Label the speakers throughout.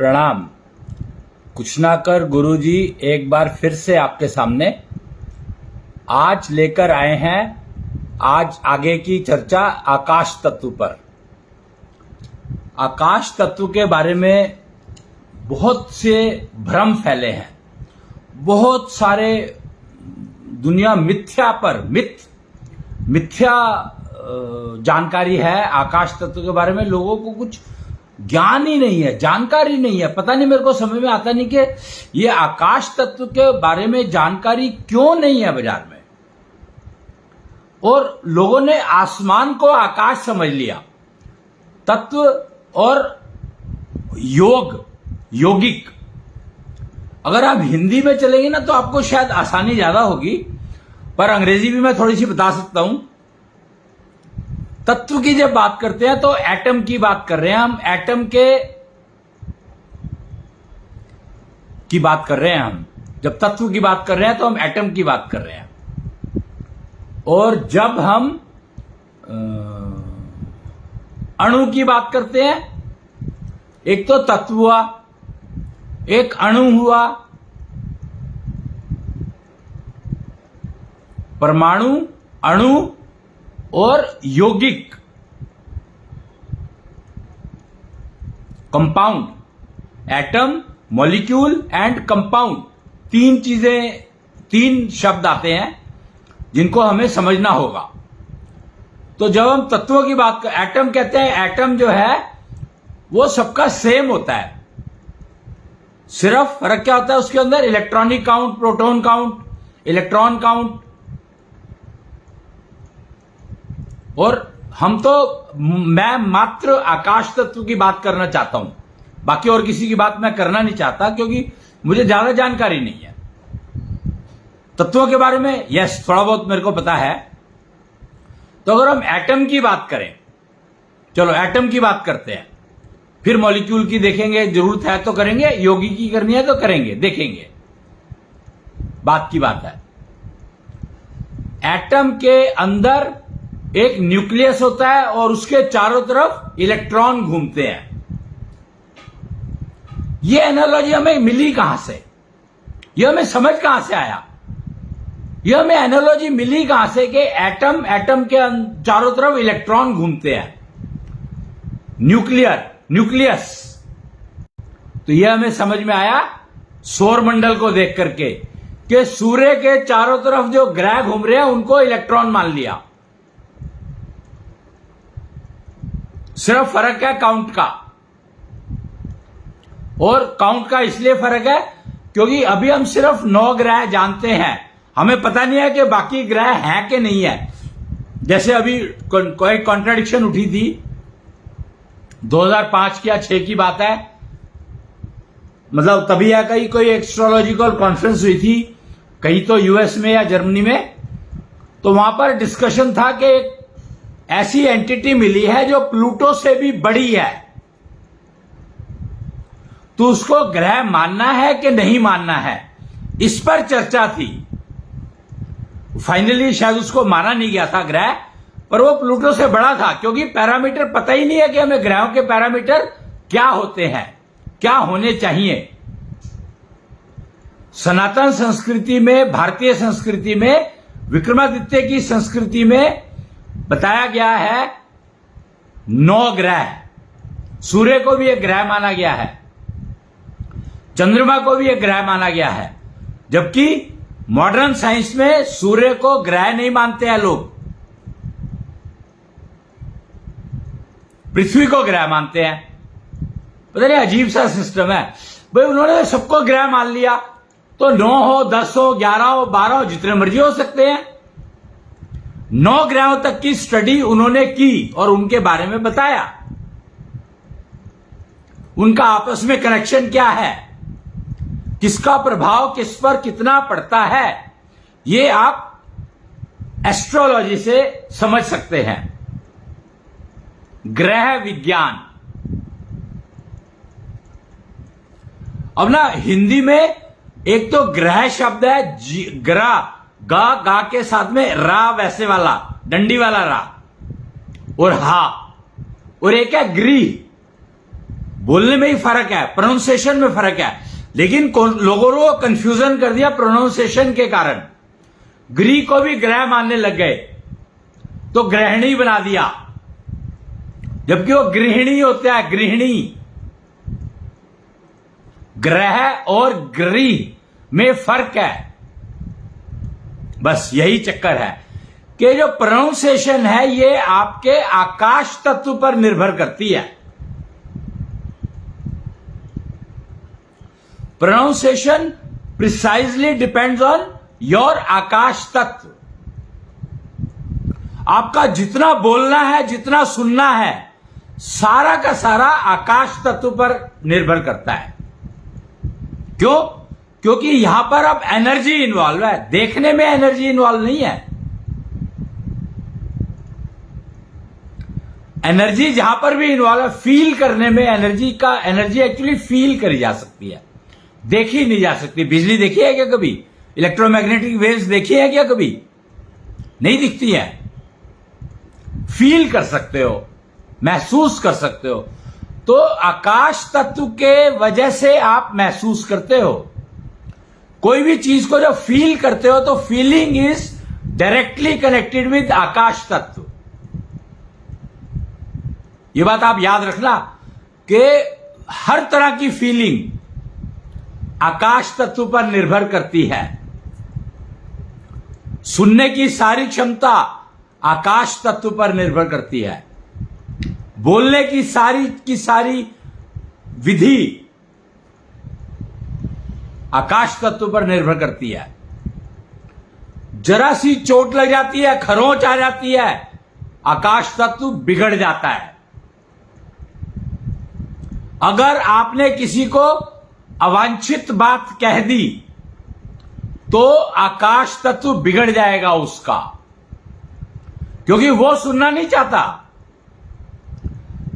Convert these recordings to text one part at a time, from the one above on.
Speaker 1: प्रणाम। कुछ ना कर गुरुजी एक बार फिर से आपके सामने आज लेकर आए हैं आज आगे की चर्चा आकाश तत्व पर। आकाश तत्व के बारे में बहुत से भ्रम फैले हैं, बहुत सारे दुनिया मिथ्या जानकारी है। आकाश तत्व के बारे में लोगों को कुछ ज्ञान ही नहीं है, जानकारी नहीं है। पता नहीं, मेरे को समझ में आता नहीं कि ये आकाश तत्व के बारे में जानकारी क्यों नहीं है बाजार में। और लोगों ने आसमान को आकाश समझ लिया। तत्व और योगिक, अगर आप हिंदी में चलेंगे ना तो आपको शायद आसानी ज्यादा होगी, पर अंग्रेजी भी मैं थोड़ी सी बता सकता हूं। तत्व की जब बात करते हैं तो एटम की बात कर रहे हैं हम, एटम की बात कर रहे हैं हम। जब तत्व की बात कर रहे हैं तो हम एटम की बात कर रहे हैं। और जब हम अणु की बात करते हैं, एक तो तत्व हुआ, एक अणु हुआ, परमाणु, अणु और यौगिक, compound. Atom, molecule and compound, तीन शब्द आते हैं जिनको हमें समझना होगा। तो जब हम तत्वों की बात कर, एटम कहते हैं, एटम जो है वो सबका सेम होता है। सिर्फ फर्क क्या होता है उसके अंदर? Electronic count, proton count, electron count. और मैं मात्र आकाश तत्व की बात करना चाहता हूं, बाकी और किसी की बात मैं करना नहीं चाहता, क्योंकि मुझे ज्यादा जानकारी नहीं है तत्वों के बारे में। यस, थोड़ा बहुत मेरे को पता है। तो अगर हम एटम की बात करें, चलो एटम की बात करते हैं, फिर मॉलिक्यूल की देखेंगे, जरूरत है तो करेंगे, यौगिक की करनी है तो करेंगे, देखेंगे, बात की बात है। एटम के अंदर एक न्यूक्लियस होता है और उसके चारों तरफ इलेक्ट्रॉन घूमते हैं। यह एनालॉजी हमें मिली कहां से? यह हमें समझ कहां से आया? यह हमें एनालॉजी मिली कहां से कि एटम के चारों तरफ इलेक्ट्रॉन घूमते हैं, न्यूक्लियस। तो यह हमें समझ में आया सौर मंडल को देख करके कि सूर्य के चारों तरफ जो ग्रह घूम रहे हैं उनको इलेक्ट्रॉन मान लिया। सिर्फ फर्क है काउंट का, और काउंट का इसलिए फर्क है क्योंकि अभी हम सिर्फ 9 ग्रह जानते हैं, हमें पता नहीं है कि बाकी ग्रह हैं कि नहीं है। जैसे अभी कोई कॉन्ट्राडिक्शन उठी थी 2005 या 6 की बात है, मतलब तभी है कहीं कोई एस्ट्रोलॉजिकल कॉन्फ्रेंस हुई थी, कहीं तो यूएस में या जर्मनी में। तो वहां पर डिस्कशन था कि एक ऐसी एंटिटी मिली है जो प्लूटो से भी बड़ी है, तो उसको ग्रह मानना है कि नहीं मानना है, इस पर चर्चा थी। फाइनली शायद उसको माना नहीं गया था ग्रह, पर वो प्लूटो से बड़ा था, क्योंकि पैरामीटर पता ही नहीं है कि हमें ग्रहों के पैरामीटर क्या होते हैं, क्या होने चाहिए। सनातन संस्कृति में, भारतीय संस्कृति में, विक्रमादित्य की संस्कृति में बताया गया है 9 ग्रह। सूर्य को भी एक ग्रह माना गया है, चंद्रमा को भी एक ग्रह माना गया है, जबकि मॉडर्न साइंस में सूर्य को ग्रह नहीं मानते हैं लोग, पृथ्वी को ग्रह मानते हैं। पता नहीं, अजीब सा सिस्टम है भाई। उन्होंने सबको ग्रह मान लिया, तो 9 हो, 10 हो, 11 हो, 12 हो, जितने मर्जी हो सकते हैं। 9 ग्रहों तक की स्टडी उन्होंने की और उनके बारे में बताया, उनका आपस में कनेक्शन क्या है, किसका प्रभाव किस पर कितना पड़ता है, ये आप एस्ट्रोलॉजी से समझ सकते हैं। ग्रह विज्ञान। अब ना हिंदी में एक तो ग्रह शब्द है, गा के साथ में रा, वैसे वाला डंडी वाला रा, और हा, और एक है ग्रीह। बोलने में ही फर्क है, प्रोनाउंसिएशन में फर्क है, लेकिन लोगों को कंफ्यूजन कर दिया प्रोनाउंसिएशन के कारण। ग्री को भी ग्रह मानने लग गए, तो गृहिणी बना दिया, जबकि वो गृहिणी होता है, गृहिणी। ग्रह और गृह में फर्क है, बस यही चक्कर है कि जो प्रोनाउंसिएशन है ये आपके आकाश तत्व पर निर्भर करती है। Pronunciation precisely depends on your akash tattva. आपका जितना बोलना है, जितना सुनना है, सारा का सारा आकाश तत्व पर निर्भर करता है। क्यों? क्योंकि यहां पर अब एनर्जी इन्वॉल्व है, देखने में एनर्जी इन्वॉल्व नहीं है। एनर्जी जहां पर भी इन्वॉल्व है, फील करने में एनर्जी एक्चुअली फील करी जा सकती है, देखी नहीं जा सकती। बिजली देखी है क्या कभी? इलेक्ट्रोमैग्नेटिक वेव्स देखी है क्या कभी? नहीं दिखती है। फील कर सकते हो, महसूस कर सकते हो। तो आकाश तत्व के वजह से आप महसूस करते हो। कोई भी चीज को जब फील करते हो तो feeling is directly connected with akash tattva. ये बात आप याद रखना कि हर तरह की फीलिंग आकाश तत्व पर निर्भर करती है। सुनने की सारी क्षमता आकाश तत्व पर निर्भर करती है। बोलने की सारी विधि आकाश तत्व पर निर्भर करती है। जरा सी चोट लग जाती है, खरोंच आ जाती है, आकाश तत्व बिगड़ जाता है। अगर आपने किसी को अवांछित बात कह दी तो आकाश तत्व बिगड़ जाएगा उसका, क्योंकि वो सुनना नहीं चाहता।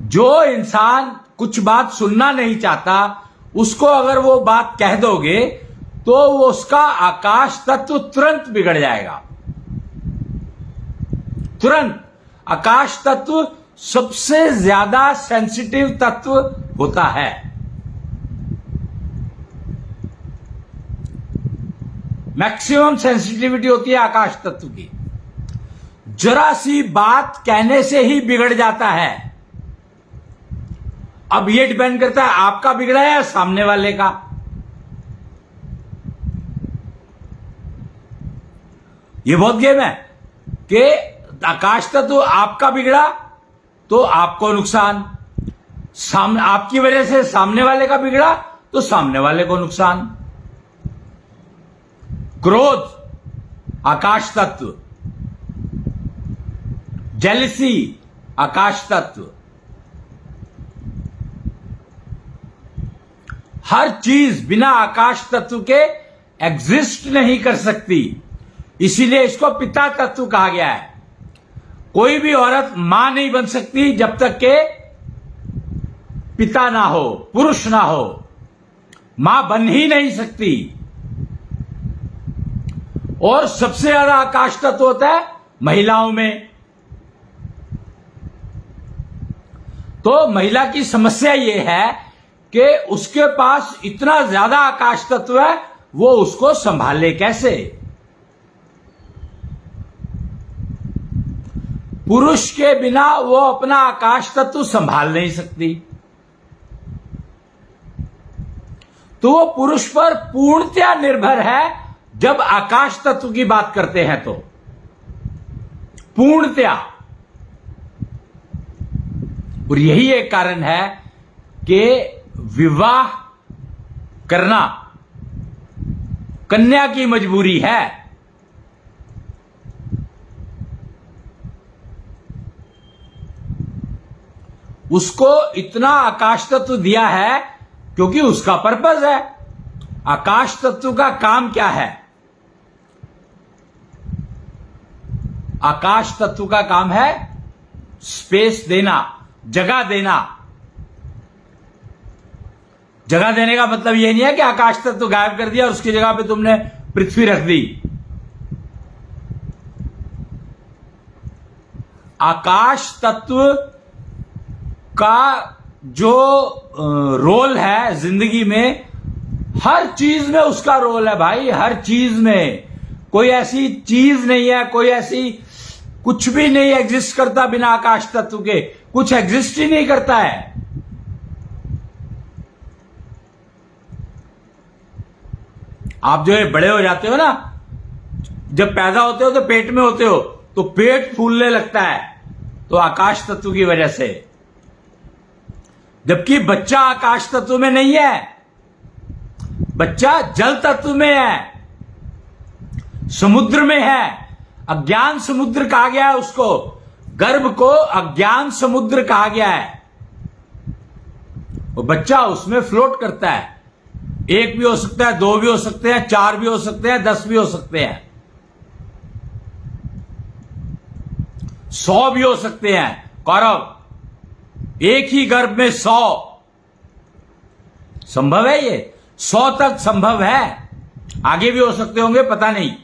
Speaker 1: जो इंसान कुछ बात सुनना नहीं चाहता, उसको अगर वो बात कह दोगे तो वो उसका आकाश तत्व तुरंत बिगड़ जाएगा। तुरंत। आकाश तत्व सबसे ज्यादा सेंसिटिव तत्व होता है। मैक्सिमम सेंसिटिविटी होती है आकाश तत्व की। जरा सी बात कहने से ही बिगड़ जाता है। अब ये डिपेंड करता है आपका बिगड़ा है या सामने वाले का। ये बहुत गेम है कि आकाश तत्व आपका बिगड़ा तो आपको नुकसान, आपकी वजह से सामने वाले का बिगड़ा तो सामने वाले को नुकसान। क्रोध आकाश तत्व, जेलसी आकाश तत्व। हर चीज बिना आकाश तत्व के एग्जिस्ट नहीं कर सकती, इसीलिए इसको पिता तत्व कहा गया है। कोई भी औरत मां नहीं बन सकती जब तक के पिता ना हो, पुरुष ना हो। मां बन ही नहीं सकती। और सबसे ज्यादा आकाश तत्व होता है महिलाओं में। तो महिला की समस्या यह है कि उसके पास इतना ज्यादा आकाश तत्व है, वो उसको संभाले कैसे। पुरुष के बिना वो अपना आकाश तत्व संभाल नहीं सकती। तो वो पुरुष पर पूर्णतया निर्भर है जब आकाश तत्व की बात करते हैं तो। पूर्णतया। और यही एक कारण है कि विवाह करना कन्या की मजबूरी है। उसको इतना आकाश तत्व दिया है क्योंकि उसका पर्पस है। आकाश तत्व का काम क्या है? आकाश तत्व का काम है स्पेस देना, जगह देना। जगह देने का मतलब यह नहीं है कि आकाश तत्व गायब कर दिया और उसकी जगह पे तुमने पृथ्वी रख दी। आकाश तत्व का जो रोल है जिंदगी में, हर चीज में उसका रोल है भाई, हर चीज में। कोई ऐसी चीज नहीं है, कोई ऐसी कुछ भी नहीं एग्जिस्ट करता बिना आकाश तत्व के, कुछ एग्जिस्ट ही नहीं करता है। आप जो है बड़े हो जाते हो ना, जब पैदा होते हो तो पेट में होते हो, तो पेट फूलने लगता है, तो आकाश तत्व की वजह से। जबकि बच्चा आकाश तत्व में नहीं है, बच्चा जल तत्व में है, समुद्र में है। अज्ञान समुद्र कहा गया है उसको, गर्भ को अज्ञान समुद्र कहा गया है। वो बच्चा उसमें फ्लोट करता है। 1 भी हो सकता है, 2 भी हो सकते हैं, 4 भी हो सकते हैं, 10 भी हो सकते हैं, 100 भी हो सकते हैं। कौरव, एक ही गर्भ में 100 संभव है, ये 100 तक संभव है। आगे भी हो सकते होंगे, पता नहीं।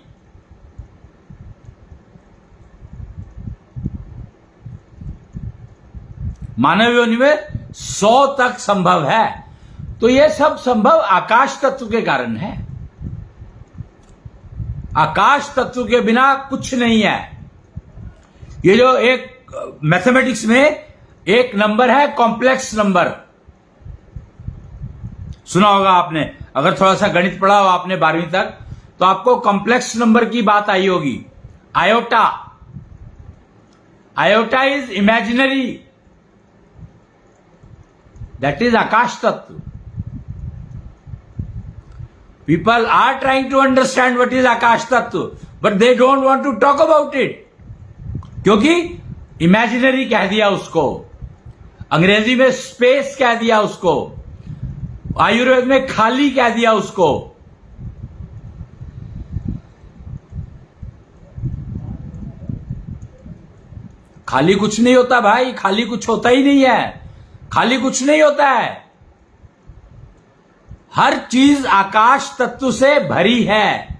Speaker 1: मानव योनि में 100 तक संभव है। तो यह सब संभव आकाश तत्व के कारण है। आकाश तत्व के बिना कुछ नहीं है। ये जो एक मैथमेटिक्स में एक नंबर है कॉम्प्लेक्स नंबर, सुना होगा आपने, अगर थोड़ा सा गणित पढ़ा हो आपने 12वीं तक, तो आपको कॉम्प्लेक्स नंबर की बात आई होगी। Iota, iota is imaginary, that is akash tattva. People are trying to understand what is akash tattva, but they don't want to talk about it, क्योंकि इमेजिनरी कह दिया उसको, अंग्रेजी में स्पेस कह दिया उसको, आयुर्वेद में खाली कह दिया उसको। खाली कुछ नहीं होता भाई, खाली कुछ होता ही नहीं है, खाली कुछ नहीं होता है। हर चीज आकाश तत्व से भरी है।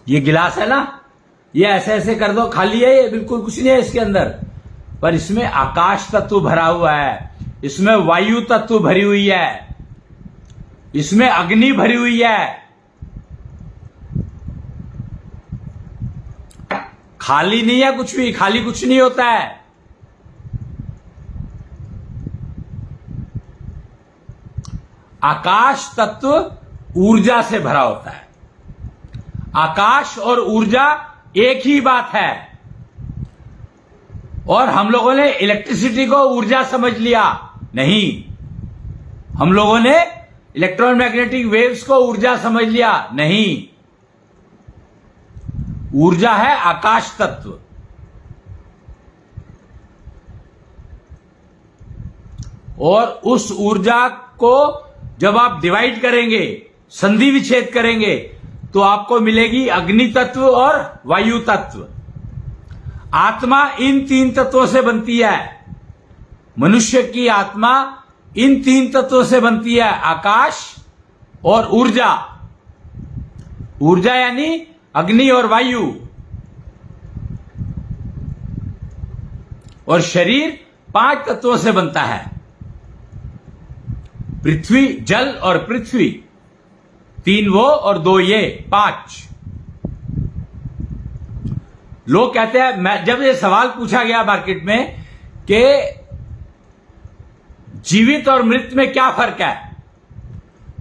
Speaker 1: ये गिलास है ना, ये ऐसे ऐसे कर दो, खाली है, ये बिल्कुल कुछ नहीं है इसके अंदर, पर इसमें आकाश तत्व भरा हुआ है, इसमें वायु तत्व भरी हुई है, इसमें अग्नि भरी हुई है। खाली नहीं है कुछ भी, खाली कुछ नहीं होता है। आकाश तत्व ऊर्जा से भरा होता है। आकाश और ऊर्जा एक ही बात है। और हम लोगों ने इलेक्ट्रिसिटी को ऊर्जा समझ लिया, नहीं, हम लोगों ने इलेक्ट्रोमैग्नेटिक वेव्स को ऊर्जा समझ लिया, नहीं। ऊर्जा है आकाश तत्व। और उस ऊर्जा को जब आप डिवाइड करेंगे, संधि विच्छेद करेंगे, तो आपको मिलेगी अग्नि तत्व और वायु तत्व। आत्मा इन 3 तत्वों से बनती है। मनुष्य की आत्मा इन 3 तत्वों से बनती है, आकाश और ऊर्जा। ऊर्जा यानी अग्नि और वायु। और शरीर 5 तत्वों से बनता है, पृथ्वी, जल और पृथ्वी। 3 वो और 2 ये, 5। लोग कहते हैं, जब ये सवाल पूछा गया मार्केट में कि जीवित और मृत में क्या फर्क है,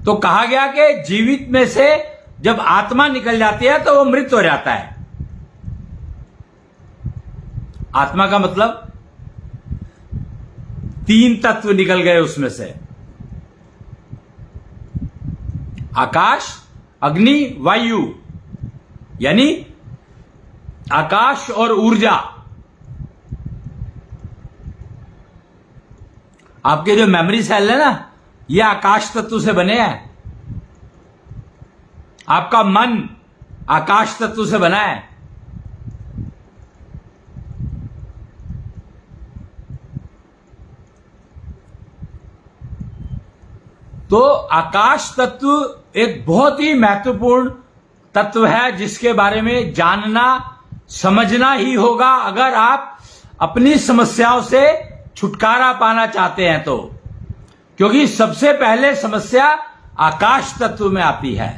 Speaker 1: तो कहा गया कि जीवित में से जब आत्मा निकल जाती है तो वो मृत हो जाता है। आत्मा का मतलब 3 तत्व निकल गए उसमें से, आकाश, अग्नि, वायु, यानी आकाश और ऊर्जा। आपके जो मेमोरी सेल है ना, ये आकाश तत्व से बने हैं। आपका मन आकाश तत्व से बना है। तो आकाश तत्व एक बहुत ही महत्वपूर्ण तत्व है, जिसके बारे में जानना, समझना ही होगा। अगर आप अपनी समस्याओं से छुटकारा पाना चाहते हैं तो, क्योंकि सबसे पहले समस्या आकाश तत्व में आती है।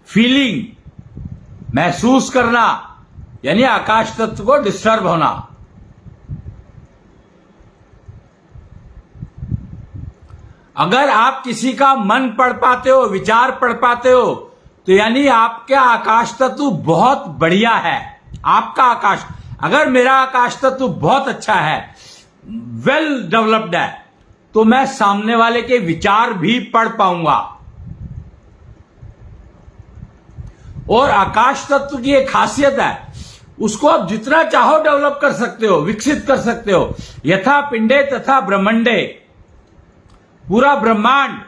Speaker 1: फीलिंग, महसूस करना, यानी आकाश तत्व को डिस्टर्ब होना। अगर आप किसी का मन पढ़ पाते हो, विचार पढ़ पाते हो, तो यानी आपका आकाश तत्व बहुत बढ़िया है। आपका आकाश, अगर मेरा आकाश तत्व बहुत अच्छा है, वेल डेवलप्ड है, तो मैं सामने वाले के विचार भी पढ़ पाऊंगा। और आकाश तत्व की एक खासियत है, उसको आप जितना चाहो डेवलप कर सकते हो, विकसित कर सकते हो। यथा पिंडे तथा ब्रह्मंडे, पूरा ब्रह्मांड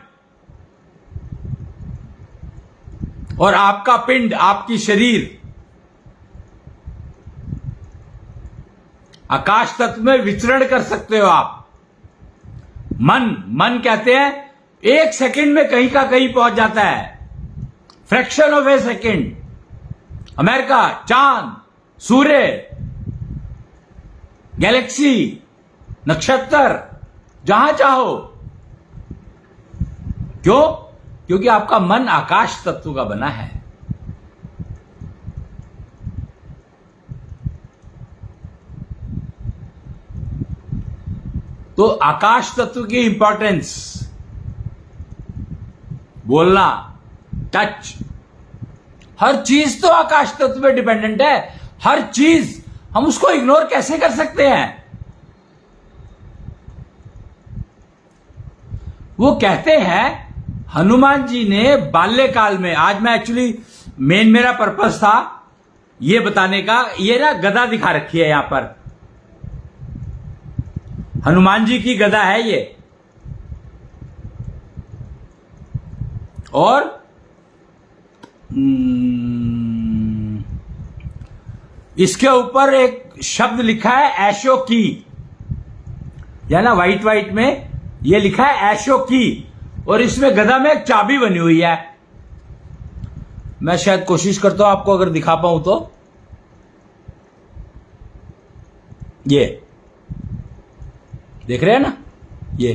Speaker 1: और आपका पिंड, आपकी शरीर आकाश तत्व में विचरण कर सकते हो आप। मन कहते हैं 1 सेकंड में कहीं का कहीं पहुंच जाता है, fraction of A second. America, चांद, सूर्य, गैलेक्सी, नक्षत्र, जहां चाहो। क्यों? क्योंकि आपका मन आकाश तत्व का बना है। तो आकाश तत्व की इंपॉर्टेंस, बोलना, टच, हर चीज तो आकाश तत्व पे डिपेंडेंट है। हर चीज, हम उसको इग्नोर कैसे कर सकते हैं? वो कहते हैं, हनुमान जी ने बाल्यकाल में, आज मैं एक्चुअली मेरा पर्पस था ये बताने का, ये ना गदा दिखा रखी है यहां पर, हनुमान जी की गदा है ये। और इसके ऊपर एक शब्द लिखा है ऐशो की, या ना व्हाइट में ये लिखा है ऐशो की, और इसमें गदा में एक चाबी बनी हुई है। मैं शायद कोशिश करता हूं आपको अगर दिखा पाऊं तो, ये देख रहे हैं ना, ये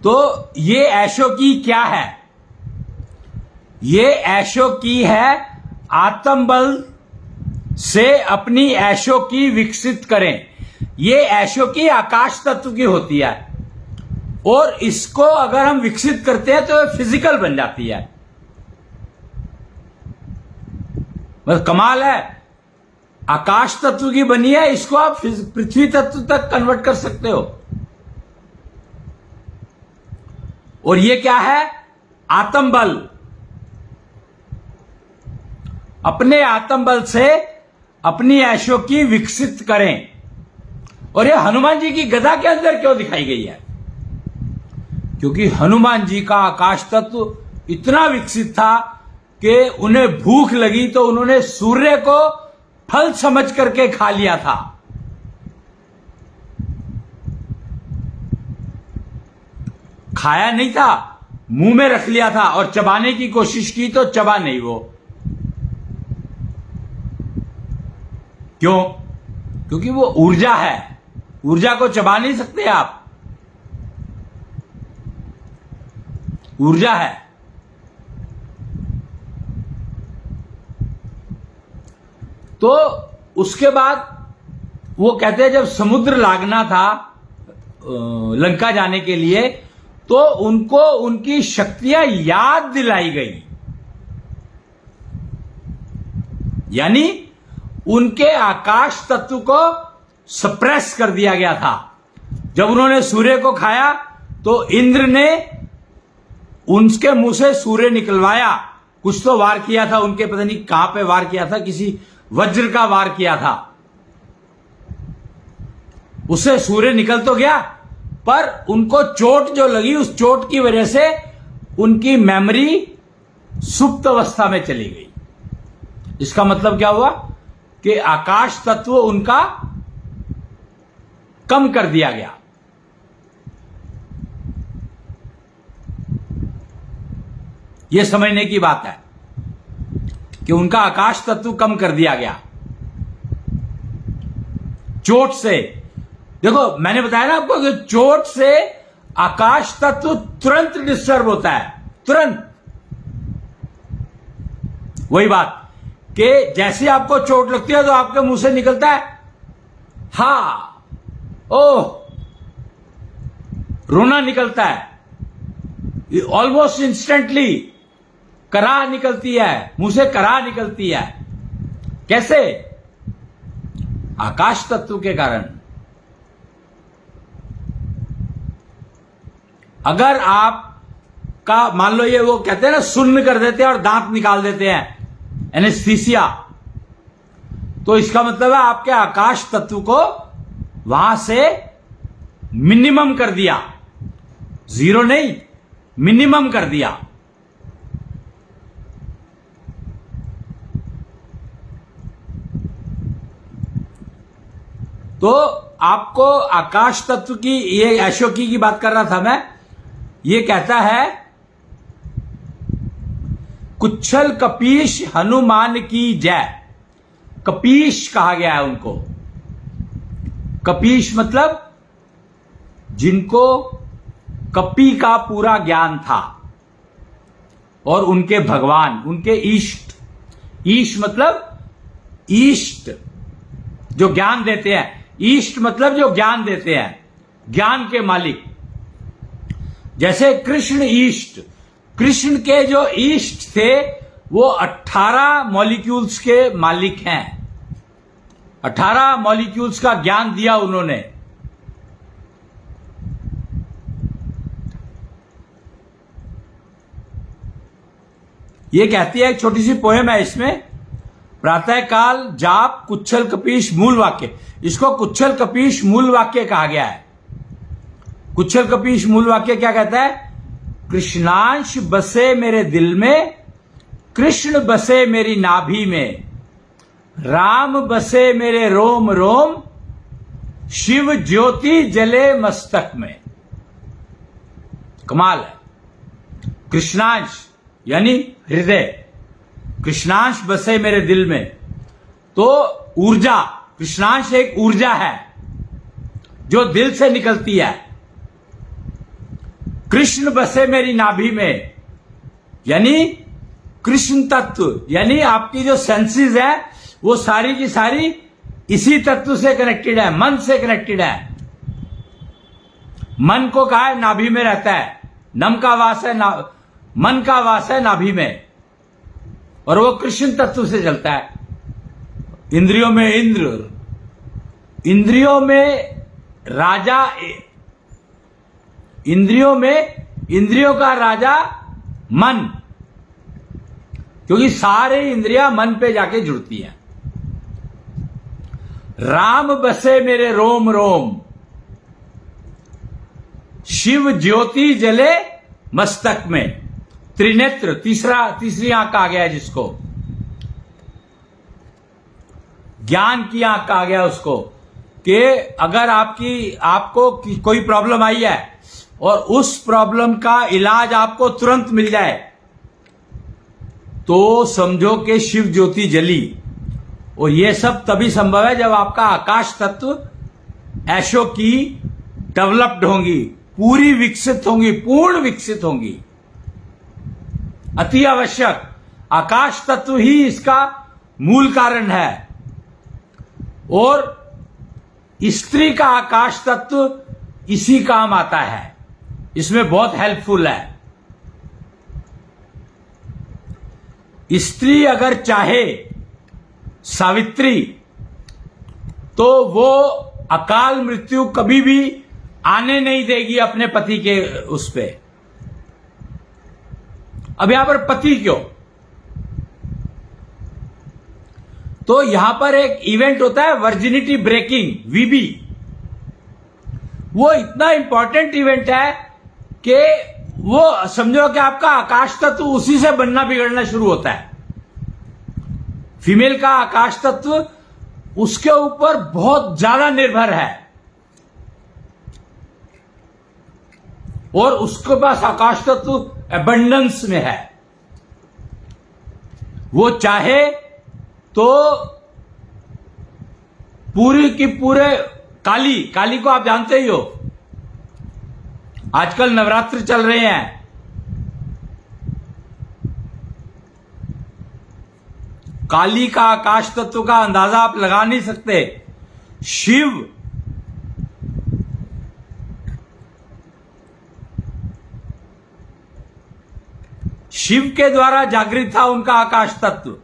Speaker 1: तो ये ऐशो की क्या है? ये ऐशो की है, आत्मबल से अपनी ऐशो की विकसित करें। ये ऐशो की आकाश तत्व की होती है, और इसको अगर हम विकसित करते हैं तो फिजिकल बन जाती है। बस कमाल है, आकाश तत्व की बनी है, इसको आप पृथ्वी तत्व तक कन्वर्ट कर सकते हो। और ये क्या है? आत्मबल। अपने आत्मबल से अपनी ऐशो की विकसित करें। और ये हनुमान जी की गदा के अंदर क्यों दिखाई गई है? क्योंकि हनुमान जी का आकाश तत्व इतना विकसित था कि उन्हें भूख लगी तो उन्होंने सूर्य को फल समझ करके खा लिया था। खाया नहीं था, मुंह में रख लिया था, और चबाने की कोशिश की तो चबा नहीं वो। क्यों? क्योंकि वो ऊर्जा है, ऊर्जा को चबा नहीं सकते आप, ऊर्जा है। तो उसके बाद वो कहते हैं जब समुद्र लागना था लंका जाने के लिए, तो उनको उनकी शक्तियां याद दिलाई गई, यानी उनके आकाश तत्व को सप्रेस कर दिया गया था। जब उन्होंने सूर्य को खाया तो इंद्र ने उनके मुंह से सूर्य निकलवाया, कुछ तो वार किया था उनके, पता नहीं कहां पे वार किया था, किसी वज्र का वार किया था, उससे सूर्य निकल तो गया, पर उनको चोट जो लगी, उस चोट की वजह से उनकी मेमोरी सुप्त अवस्था में चली गई। इसका मतलब क्या हुआ कि आकाश तत्व उनका कम कर दिया गया। यह समझने की बात है। कि उनका आकाश तत्व कम कर दिया गया चोट से। देखो मैंने बताया ना आपको कि चोट से आकाश तत्व तुरंत डिस्टर्ब होता है, तुरंत। वही बात कि जैसे आपको चोट लगती है तो आपके मुंह से निकलता है हा, ओह, रोना निकलता है ऑलमोस्ट इंस्टेंटली, कराह निकलती है, मुंह से कराह निकलती है। कैसे? आकाश तत्व के कारण। अगर आप का मान लो ये वो कहते हैं ना सुन्न कर देते हैं और दांत निकाल देते हैं, एनेस्थीसिया, तो इसका मतलब है आपके आकाश तत्व को वहां से मिनिमम कर दिया, जीरो नहीं, मिनिमम कर दिया। तो आपको आकाश तत्व की, ये अशोकी की बात कर रहा था मैं, ये कहता है कुच्छल कपीश हनुमान की जय। कपीश कहा गया है उनको। कपीश मतलब जिनको कपी का पूरा ज्ञान था और उनके भगवान, उनके ईष्ट, ईश मतलब ईष्ट जो ज्ञान देते हैं, ईष्ट मतलब जो ज्ञान देते हैं, ज्ञान के मालिक। जैसे कृष्ण ईष्ट, कृष्ण के जो ईष्ट थे वो 18 मॉलिक्यूल्स के मालिक हैं। 18 मॉलिक्यूल्स का ज्ञान दिया उन्होंने। ये कहती है, एक छोटी सी पोएम है इसमें, प्रातःकाल जाप कुच्छल कपीश मूल वाक्य। इसको कुच्छल कपीश मूल वाक्य कहा गया है। कुच्छल कपीश मूल वाक्य क्या कहता है? कृष्णांश बसे मेरे दिल में, कृष्ण बसे मेरी नाभि में, राम बसे मेरे रोम रोम, शिव ज्योति जले मस्तक में। कमाल है। कृष्णांश यानी हृदय, कृष्णांश बसे मेरे दिल में, तो ऊर्जा, कृष्णांश एक ऊर्जा है जो दिल से निकलती है। कृष्ण बसे मेरी नाभि में यानी कृष्ण तत्व, यानी आपकी जो सेंसेस है वो सारी की सारी इसी तत्व से कनेक्टेड है, मन से कनेक्टेड है। मन को कहा है नाभि में रहता है, नम का वास है, मन का वास है नाभि में, और वो कृष्ण तत्व से चलता है। इंद्रियों में इंद्र, इंद्रियों में राजा, इंद्रियों में इंद्रियों का राजा मन, क्योंकि सारे इंद्रियां मन पे जाके जुड़ती हैं। राम बसे मेरे रोम रोम, शिव ज्योति जले मस्तक में। त्रिनेत्र, तीसरी आंख आ गया है जिसको, ज्ञान की आंख कहा गया उसको, कि अगर आपको कोई प्रॉब्लम आई है और उस प्रॉब्लम का इलाज आपको तुरंत मिल जाए तो समझो कि शिव ज्योति जली। और ये सब तभी संभव है जब आपका आकाश तत्व ऐशो की डेवलप्ड होंगी, पूरी विकसित होंगी, पूर्ण विकसित होंगी। अति आवश्यक आकाश तत्व ही इसका मूल कारण है। और स्त्री का आकाश तत्व इसी काम आता है, इसमें बहुत हेल्पफुल है। स्त्री अगर चाहे सावित्री तो वो अकाल मृत्यु कभी भी आने नहीं देगी अपने पति के उस पे। अब यहां पर पति क्यों? तो यहां पर एक इवेंट होता है वर्जिनिटी ब्रेकिंग, वीबी। वो इतना इंपॉर्टेंट इवेंट है कि वो समझो कि आपका आकाश तत्व उसी से बनना बिगड़ना शुरू होता है। फीमेल का आकाश तत्व उसके ऊपर बहुत ज्यादा निर्भर है और उसके पास आकाश तत्व एबंडेंस में है। वो चाहे तो पूरी की पूरे काली को आप जानते ही हो, आजकल नवरात्र चल रहे हैं, काली का आकाश तत्व का अंदाजा आप लगा नहीं सकते। शिव के द्वारा जागृत था उनका आकाश तत्व।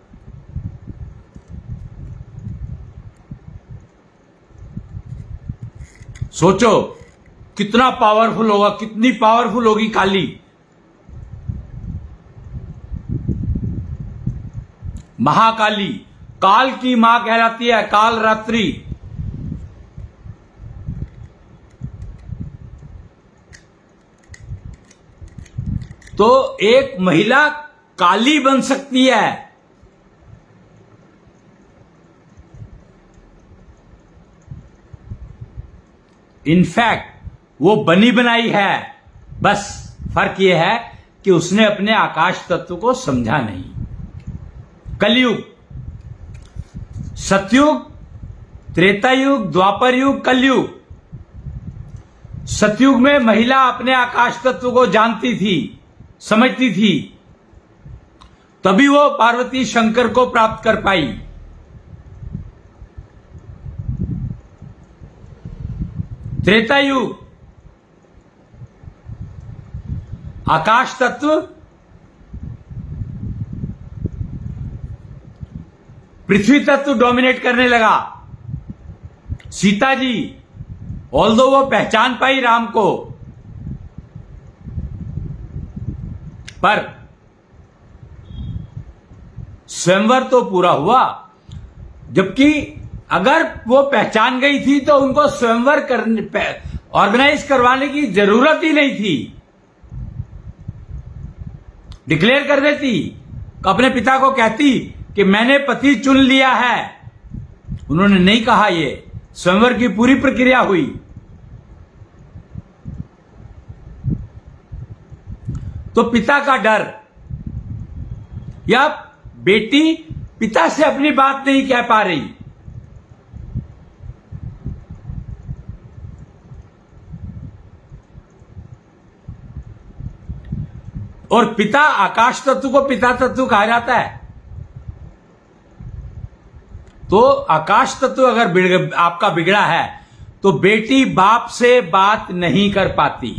Speaker 1: सोचो कितना पावरफुल होगा, कितनी पावरफुल होगी काली। महाकाली काल की मां कहलाती है, काल रात्रि। तो एक महिला काली बन सकती है। इनफैक्ट वो बनी बनाई है, बस फर्क यह है कि उसने अपने आकाश तत्व को समझा नहीं। कलयुग, सतयुग, त्रेता युग, द्वापर युग, कलयुग। सतयुग में महिला अपने आकाश तत्व को जानती थी, समझती थी, तभी वो पार्वती शंकर को प्राप्त कर पाई। त्रेता युग, आकाश तत्व पृथ्वी तत्व डोमिनेट करने लगा। सीता जी ऑल्दो वो पहचान पाई राम को, पर स्वयंवर तो पूरा हुआ। जबकि अगर वो पहचान गई थी तो उनको स्वयंवर ऑर्गेनाइज करवाने की जरूरत ही नहीं थी। डिक्लेयर कर देती, अपने पिता को कहती कि मैंने पति चुन लिया है। उन्होंने नहीं कहा, ये स्वयंवर की पूरी प्रक्रिया हुई। तो पिता का डर, या बेटी पिता से अपनी बात नहीं कह पा रही, और पिता, आकाश तत्व को पिता तत्व कहा जाता है। तो आकाश तत्व अगर आपका बिगड़ा है तो बेटी बाप से बात नहीं कर पाती,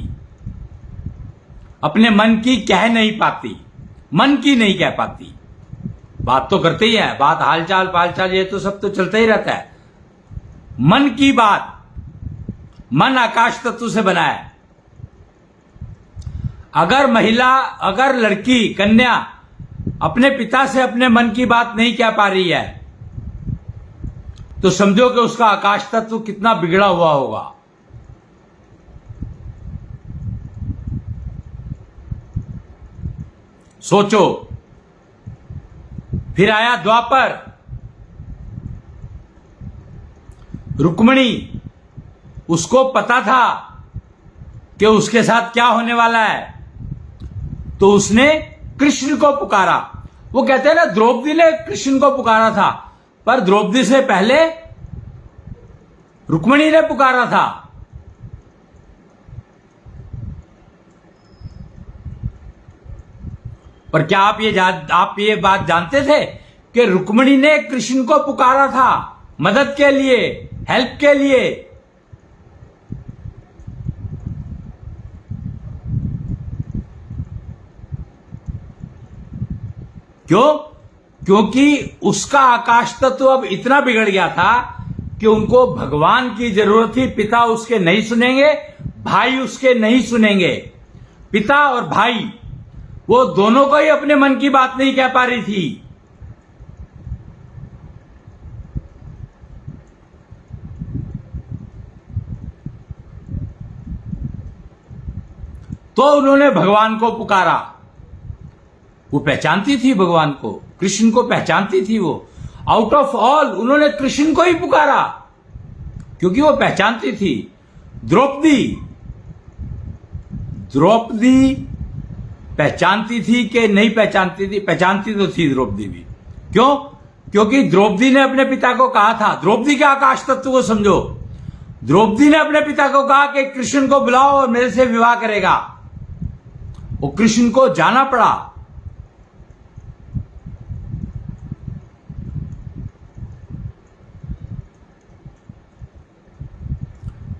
Speaker 1: अपने मन की कह नहीं पाती, मन की नहीं कह पाती। बात तो करते ही है, बात हालचाल पालचाल ये तो सब तो चलता ही रहता है। मन की बात, मन आकाश तत्व से बना है। अगर महिला, अगर लड़की, कन्या अपने पिता से अपने मन की बात नहीं कह पा रही है तो समझो कि उसका आकाश तत्व कितना बिगड़ा हुआ होगा। सोचो, फिर आया द्वापर। रुक्मिणी, उसको पता था कि उसके साथ क्या होने वाला है, तो उसने कृष्ण को पुकारा। वो कहते हैं ना, द्रौपदी ने कृष्ण को पुकारा था, पर द्रौपदी से पहले रुक्मिणी ने पुकारा था। पर क्या आप ये बात जानते थे कि रुक्मिणी ने कृष्ण को पुकारा था मदद के लिए, हेल्प के लिए? क्यों? क्योंकि उसका आकाश तत्व अब इतना बिगड़ गया था कि उनको भगवान की जरूरत थी। पिता उसके नहीं सुनेंगे, भाई उसके नहीं सुनेंगे। पिता और भाई, वो दोनों को ही अपने मन की बात नहीं कह पा रही थी। तो उन्होंने भगवान को पुकारा। वो पहचानती थी भगवान को, कृष्ण को पहचानती थी। वो आउट ऑफ ऑल उन्होंने कृष्ण को ही पुकारा क्योंकि वो पहचानती थी। द्रौपदी पहचानती थी कि नहीं पहचानती थी? पहचानती तो थी द्रौपदी भी। क्यों? क्योंकि द्रौपदी ने अपने पिता को कहा था, द्रौपदी के आकाश तत्व को समझो, द्रौपदी ने अपने पिता को कहा कि कृष्ण को बुलाओ और मेरे से विवाह करेगा। वो कृष्ण को जाना पड़ा।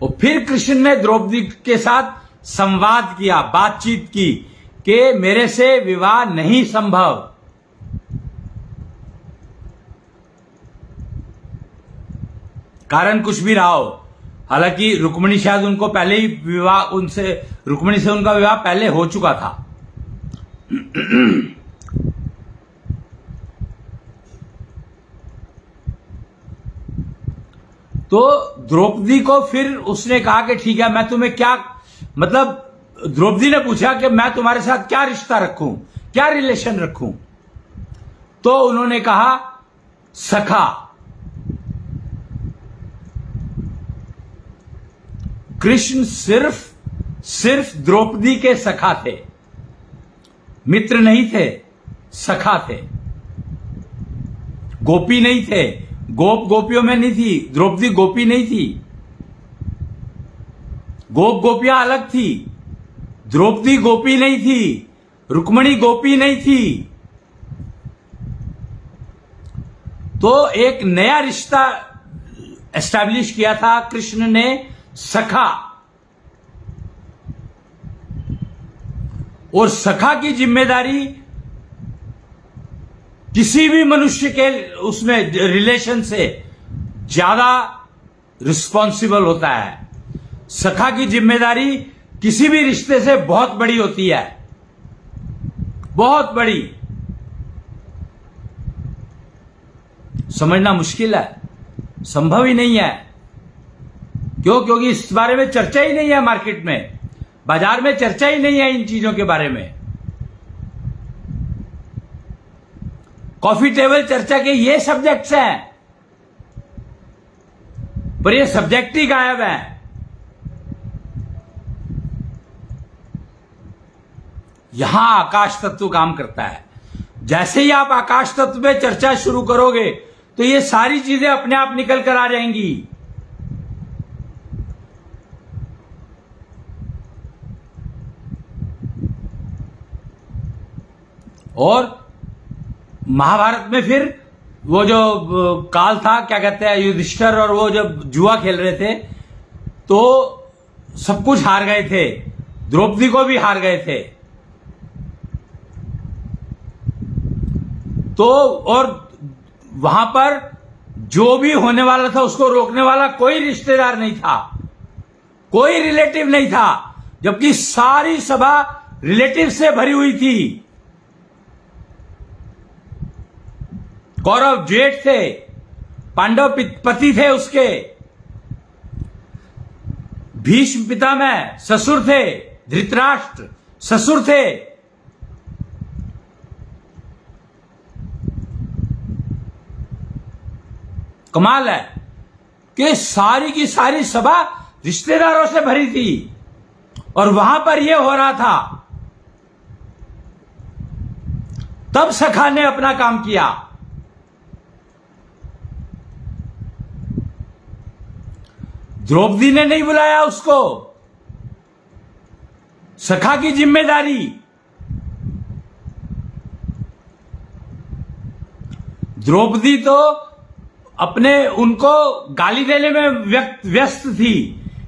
Speaker 1: और फिर कृष्ण ने द्रौपदी के साथ संवाद किया, बातचीत की कि मेरे से विवाह नहीं संभव। कारण कुछ भी रहा हो, हालांकि रुक्मिणी शायद उनको पहले ही विवाह, उनसे रुक्मिणी से उनका विवाह पहले हो चुका था। तो द्रौपदी को फिर उसने कहा कि ठीक है, मैं तुम्हें क्या, मतलब द्रौपदी ने पूछा कि मैं तुम्हारे साथ क्या रिश्ता रखूं, क्या रिलेशन रखूं? तो उन्होंने कहा सखा। कृष्ण सिर्फ द्रौपदी के सखा थे, मित्र नहीं थे, सखा थे। गोपी नहीं थे, गोपियों में नहीं थी, द्रौपदी गोपी नहीं थी, गोपियां अलग थी, द्रौपदी गोपी नहीं थी, रुक्मिणी गोपी नहीं थी। तो एक नया रिश्ता एस्टैब्लिश किया था कृष्ण ने, सखा। और सखा की जिम्मेदारी किसी भी मनुष्य के उसमें रिलेशन से ज्यादा रिस्पॉन्सिबल होता है। सखा की जिम्मेदारी किसी भी रिश्ते से बहुत बड़ी होती है, बहुत बड़ी। समझना मुश्किल है, संभव ही नहीं है। क्यों? क्योंकि इस बारे में चर्चा ही नहीं है, मार्केट में, बाजार में चर्चा ही नहीं है इन चीजों के बारे में। कॉफी टेबल चर्चा के ये सब्जेक्ट्स हैं, पर ये सब्जेक्ट ही गायब है। यहां आकाश तत्व काम करता है। जैसे ही आप आकाश तत्व पे चर्चा शुरू करोगे तो ये सारी चीजें अपने आप निकल कर आ जाएंगी। और महाभारत में फिर वो जो काल था, क्या कहते हैं, युधिष्ठिर, और वो जब जुआ खेल रहे थे तो सब कुछ हार गए थे, द्रौपदी को भी हार गए थे। तो और वहां पर जो भी होने वाला था उसको रोकने वाला कोई रिश्तेदार नहीं था, कोई रिलेटिव नहीं था, जबकि सारी सभा रिलेटिव से भरी हुई थी। कौरव जेठ थे, पांडव पति थे उसके, भीष्म पितामह ससुर थे, धृतराष्ट्र ससुर थे। कमाल है कि सारी की सारी सभा रिश्तेदारों से भरी थी और वहां पर यह हो रहा था। तब सखा ने अपना काम किया। द्रौपदी ने नहीं बुलाया उसको। सखा की जिम्मेदारी। द्रौपदी तो अपने उनको गाली देने में व्यस्त थी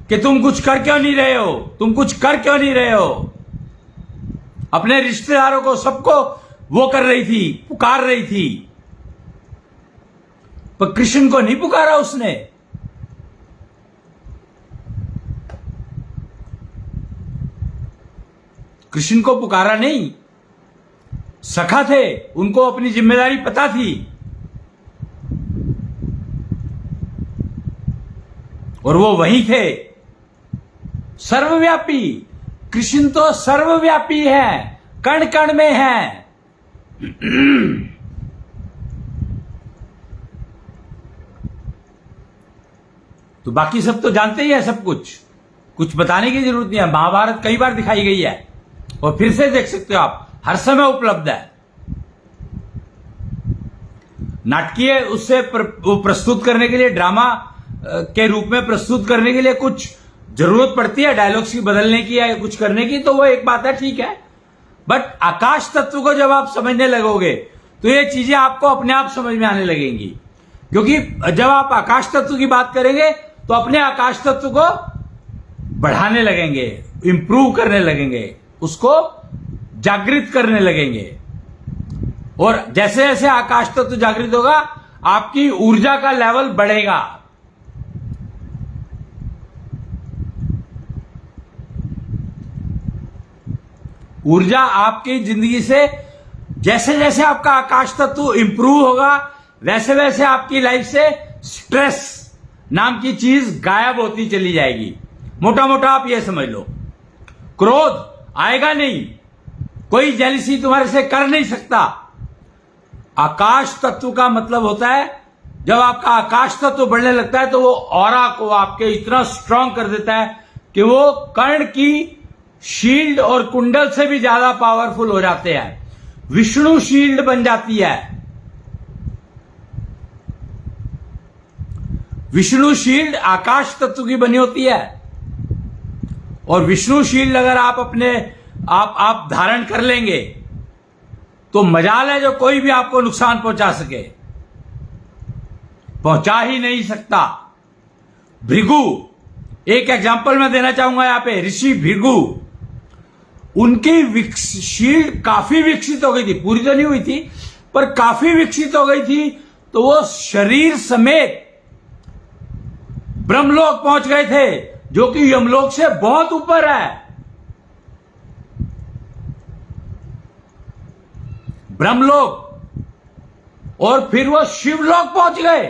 Speaker 1: कि तुम कुछ कर क्यों नहीं रहे हो, तुम कुछ कर क्यों नहीं रहे हो। अपने रिश्तेदारों को सबको वो कर रही थी, पुकार रही थी, पर कृष्ण को नहीं पुकारा उसने। कृष्ण को पुकारा नहीं, सखा थे, उनको अपनी जिम्मेदारी पता थी और वो वहीं थे। सर्वव्यापी कृष्ण तो सर्वव्यापी है, कण कण में है। तो बाकी सब तो जानते ही है, सब कुछ बताने की जरूरत नहीं है। महाभारत कई बार दिखाई गई है और फिर से देख सकते हो आप, हर समय उपलब्ध है। नाटकीय उससे प्रस्तुत करने के लिए, ड्रामा के रूप में प्रस्तुत करने के लिए कुछ जरूरत पड़ती है डायलॉग्स की बदलने की या कुछ करने की, तो वो एक बात है, ठीक है। बट आकाश तत्व को जब आप समझने लगोगे तो ये चीजें आपको अपने आप समझ में आने लगेंगी, क्योंकि जब आप आकाश तत्व की बात करेंगे तो अपने आकाश तत्व को बढ़ाने लगेंगे, इंप्रूव करने लगेंगे, उसको जागृत करने लगेंगे। और जैसे जैसे आकाश तत्व जागृत होगा आपकी ऊर्जा का लेवल बढ़ेगा। ऊर्जा आपकी जिंदगी से जैसे जैसे आपका आकाश तत्व इंप्रूव होगा वैसे वैसे आपकी लाइफ से स्ट्रेस नाम की चीज गायब होती चली जाएगी। मोटा मोटा आप ये समझ लो, क्रोध आएगा नहीं, कोई जेलसी तुम्हारे से कर नहीं सकता। आकाश तत्व का मतलब होता है जब आपका आकाश तत्व बढ़ने लगता है तो वो ऑरा को आपके इतना स्ट्रांग कर देता है कि वो कर्ण की शील्ड और कुंडल से भी ज्यादा पावरफुल हो जाते हैं। विष्णु शील्ड बन जाती है। विष्णु शील्ड आकाश तत्व की बनी होती है, और विष्णु शील्ड अगर आप अपने आप धारण कर लेंगे तो मजाल है जो कोई भी आपको नुकसान पहुंचा सके, पहुंचा ही नहीं सकता। भृगु, एक एग्जांपल मैं देना चाहूंगा यहां पे, ऋषि भृगु, उनकी शील्ड काफी विकसित हो गई थी, पूरी तो नहीं हुई थी पर काफी विकसित हो गई थी, तो वो शरीर समेत ब्रह्मलोक पहुंच गए थे, जो कि यमलोक से बहुत ऊपर है। ब्रह्मलोक, और फिर वो शिवलोक पहुंच गए,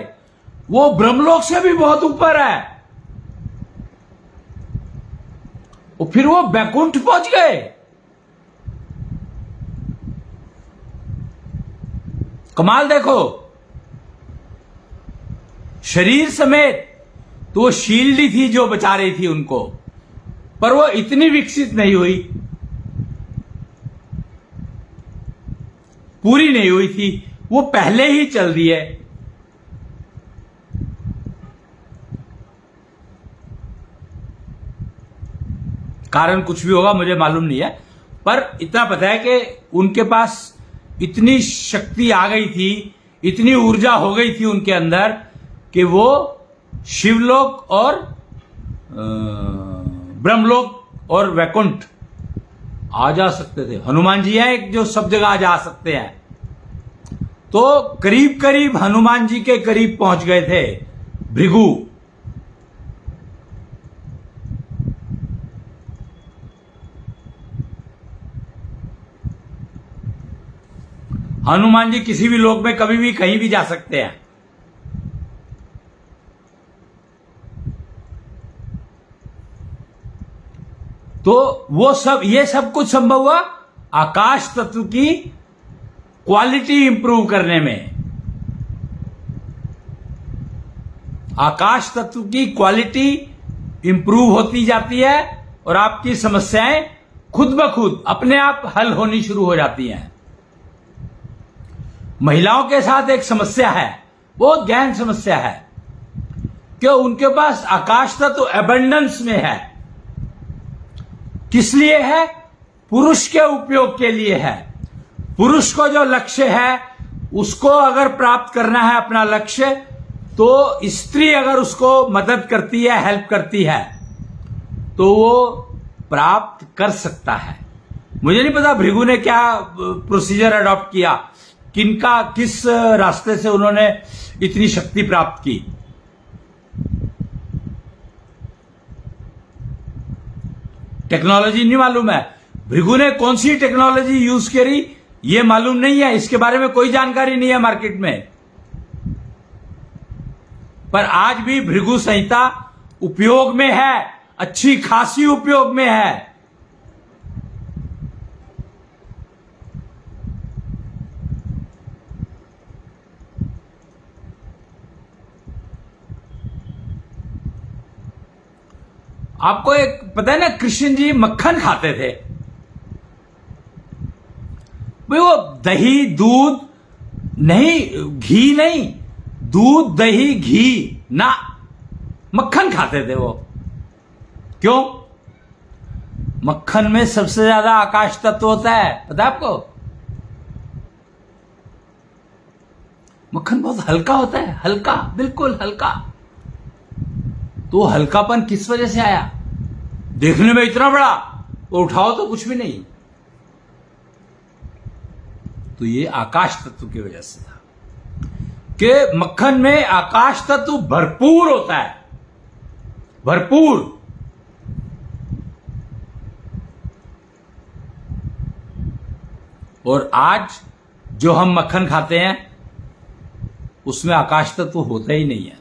Speaker 1: वो ब्रह्मलोक से भी बहुत ऊपर है, और फिर वो बैकुंठ पहुंच गए। कमाल देखो, शरीर समेत, तो वो शील्ड ही थी जो बचा रही थी उनको, पर वो इतनी विकसित नहीं हुई, पूरी नहीं हुई थी, वो पहले ही चल दी है। कारण कुछ भी होगा मुझे मालूम नहीं है, पर इतना पता है कि उनके पास इतनी शक्ति आ गई थी, इतनी ऊर्जा हो गई थी उनके अंदर कि वो शिवलोक और ब्रह्मलोक और वैकुंठ आ जा सकते थे। हनुमान जी हैं एक जो सब जगह आ जा सकते हैं, तो करीब करीब हनुमान जी के करीब पहुंच गए थे भृगु। हनुमान जी किसी भी लोक में कभी भी कहीं भी जा सकते हैं। तो वो सब, ये सब कुछ संभव हुआ आकाश तत्व की क्वालिटी इंप्रूव करने में। आकाश तत्व की क्वालिटी इंप्रूव होती जाती है और आपकी समस्याएं खुद ब खुद अपने आप हल होनी शुरू हो जाती हैं। महिलाओं के साथ एक समस्या है, बहुत गहन समस्या है, क्यों? उनके पास आकाश तत्व एबंडेंस में है। किस लिए है? पुरुष के उपयोग के लिए है। पुरुष को जो लक्ष्य है उसको अगर प्राप्त करना है अपना लक्ष्य, तो स्त्री अगर उसको मदद करती है, हेल्प करती है, तो वो प्राप्त कर सकता है। मुझे नहीं पता भृगु ने क्या प्रोसीजर अडॉप्ट किया, किनका किस रास्ते से उन्होंने इतनी शक्ति प्राप्त की। टेक्नोलॉजी नहीं मालूम है, भृगु ने कौन सी टेक्नोलॉजी यूज करी ये मालूम नहीं है, इसके बारे में कोई जानकारी नहीं है मार्केट में। पर आज भी भृगु संहिता उपयोग में है, अच्छी खासी उपयोग में है। आपको एक पता है ना, कृष्ण जी मक्खन खाते थे भाई, वो दही दूध नहीं, घी नहीं, दूध दही घी ना, मक्खन खाते थे वो। क्यों? मक्खन में सबसे ज्यादा आकाश तत्व होता है, पता है आपको? मक्खन बहुत हल्का होता है, हल्का, बिल्कुल हल्का। तो हल्कापन किस वजह से आया? देखने में इतना बड़ा, तो उठाओ तो कुछ भी नहीं। तो ये आकाश तत्व की वजह से था कि मक्खन में आकाश तत्व भरपूर होता है, भरपूर। और आज जो हम मक्खन खाते हैं उसमें आकाश तत्व होता ही नहीं है,